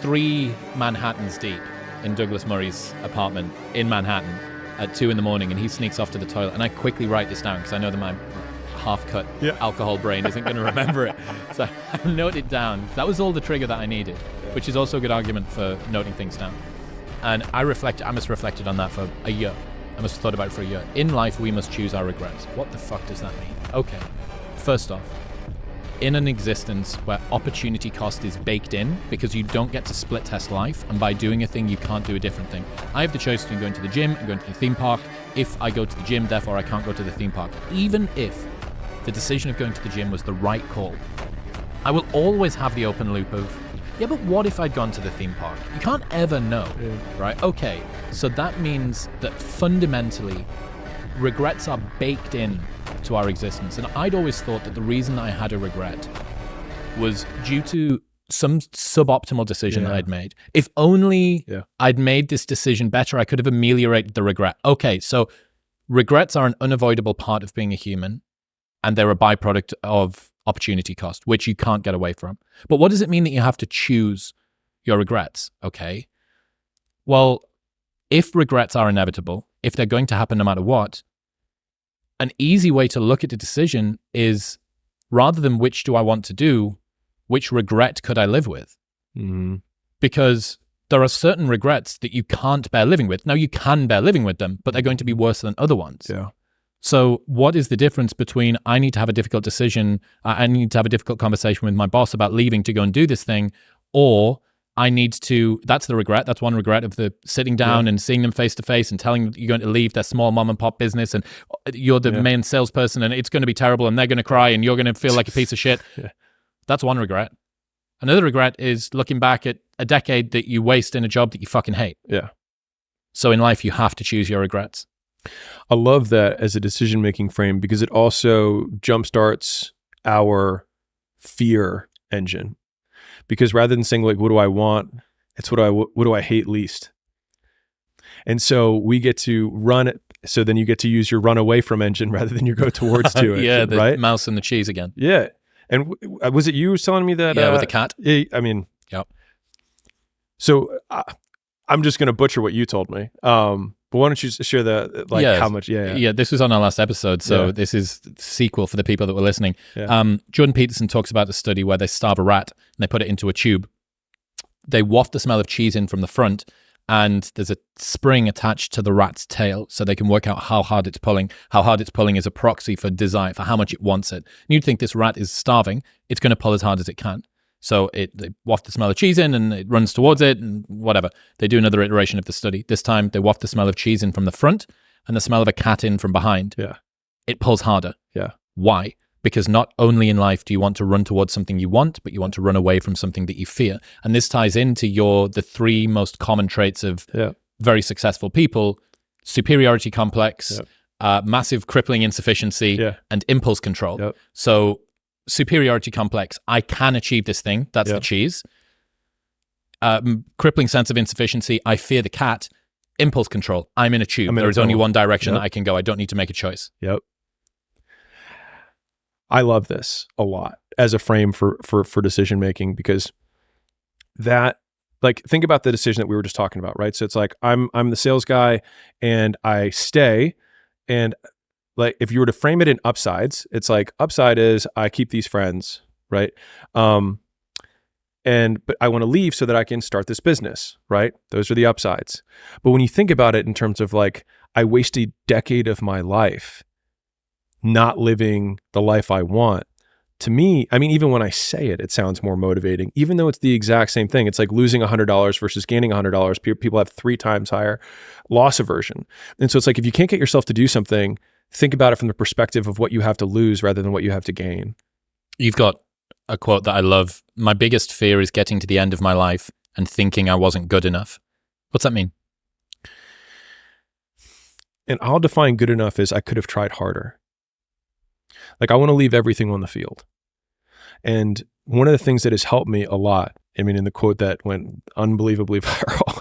3 Manhattans deep in Douglas Murray's apartment in Manhattan at 2 a.m, and he sneaks off to the toilet, and I quickly write this down because I know that my half-cut alcohol brain isn't going to remember it. So I note it down. That was all the trigger that I needed, which is also a good argument for noting things down. And I must have reflected on that for a year. I must have thought about it for a year. In life, we must choose our regrets. What the fuck does that mean? Okay, first off, in an existence where opportunity cost is baked in because you don't get to split test life, and by doing a thing you can't do a different thing. I have the choice between going to the gym and going to the theme park. If I go to the gym, therefore I can't go to the theme park. Even if the decision of going to the gym was the right call, I will always have the open loop of, yeah, but what if I'd gone to the theme park? You can't ever know, right? Okay, so that means that fundamentally regrets are baked in to our existence. And I'd always thought that the reason I had a regret was due to some suboptimal decision that I'd made. If only I'd made this decision better, I could have ameliorated the regret. Okay, so regrets are an unavoidable part of being a human, and they're a byproduct of opportunity cost, which you can't get away from. But what does it mean that you have to choose your regrets? Okay, well, if regrets are inevitable, if they're going to happen no matter what, an easy way to look at the decision is, rather than which do I want to do, which regret could I live with? Mm-hmm. Because there are certain regrets that you can't bear living with. Now, you can bear living with them, but they're going to be worse than other ones. Yeah. So what is the difference between I need to have a difficult decision, I need to have a difficult conversation with my boss about leaving to go and do this thing, or I need to, that's the regret. That's one regret of the sitting down and seeing them face to face and telling them that you're going to leave their small mom and pop business and you're the main salesperson and it's going to be terrible and they're going to cry and you're going to feel like a piece of shit. That's one regret. Another regret is looking back at a decade that you waste in a job that you fucking hate. Yeah. So in life, you have to choose your regrets. I love that as a decision-making frame because it also jumpstarts our fear engine. Because rather than saying like, what do I want? It's what do I hate least? And so we get to run it. So then you get to use your run away from engine rather than your go towards to it. Yeah, the right? mouse and the cheese again. Yeah. And was it you who was telling me that? Yeah, with the cat. I mean, So I'm just going to butcher what you told me. But why don't you share how much? Yeah, this was on our last episode. So this is the sequel for the people that were listening. Jordan Peterson talks about a study where they starve a rat and they put it into a tube. They waft the smell of cheese in from the front, and there's a spring attached to the rat's tail so they can work out how hard it's pulling. How hard it's pulling is a proxy for desire, for how much it wants it. And you'd think this rat is starving. It's going to pull as hard as it can. So they waft the smell of cheese in and it runs towards it and whatever. They do another iteration of the study. This time they waft the smell of cheese in from the front and the smell of a cat in from behind. Yeah. It pulls harder. Yeah. Why? Because not only in life do you want to run towards something you want, but you want to run away from something that you fear. And this ties into the 3 most common traits of very successful people: superiority complex, massive crippling insufficiency, and impulse control. Yep. So superiority complex, I can achieve this thing, that's the cheese. Crippling sense of insufficiency, I fear the cat. Impulse control, I'm in a tube. There is only one direction that I can go. I don't need to make a choice. Yep. I love this a lot as a frame for decision making, because that, like, think about the decision that we were just talking about, right? So it's like I'm the sales guy and I stay, and like, if you were to frame it in upsides, it's like, upside is I keep these friends, right? But I want to leave so that I can start this business, right? Those are the upsides. But when you think about it in terms of like, I waste a decade of my life not living the life I want. To me, I mean, even when I say it, it sounds more motivating, even though it's the exact same thing. It's like losing $100 versus gaining $100. People have 3 times higher loss aversion. And so it's like, if you can't get yourself to do something, think about it from the perspective of what you have to lose rather than what you have to gain. You've got a quote that I love. My biggest fear is getting to the end of my life and thinking I wasn't good enough. What's that mean? And I'll define good enough as I could have tried harder. Like, I want to leave everything on the field. And one of the things that has helped me a lot, I mean, in the quote that went unbelievably viral,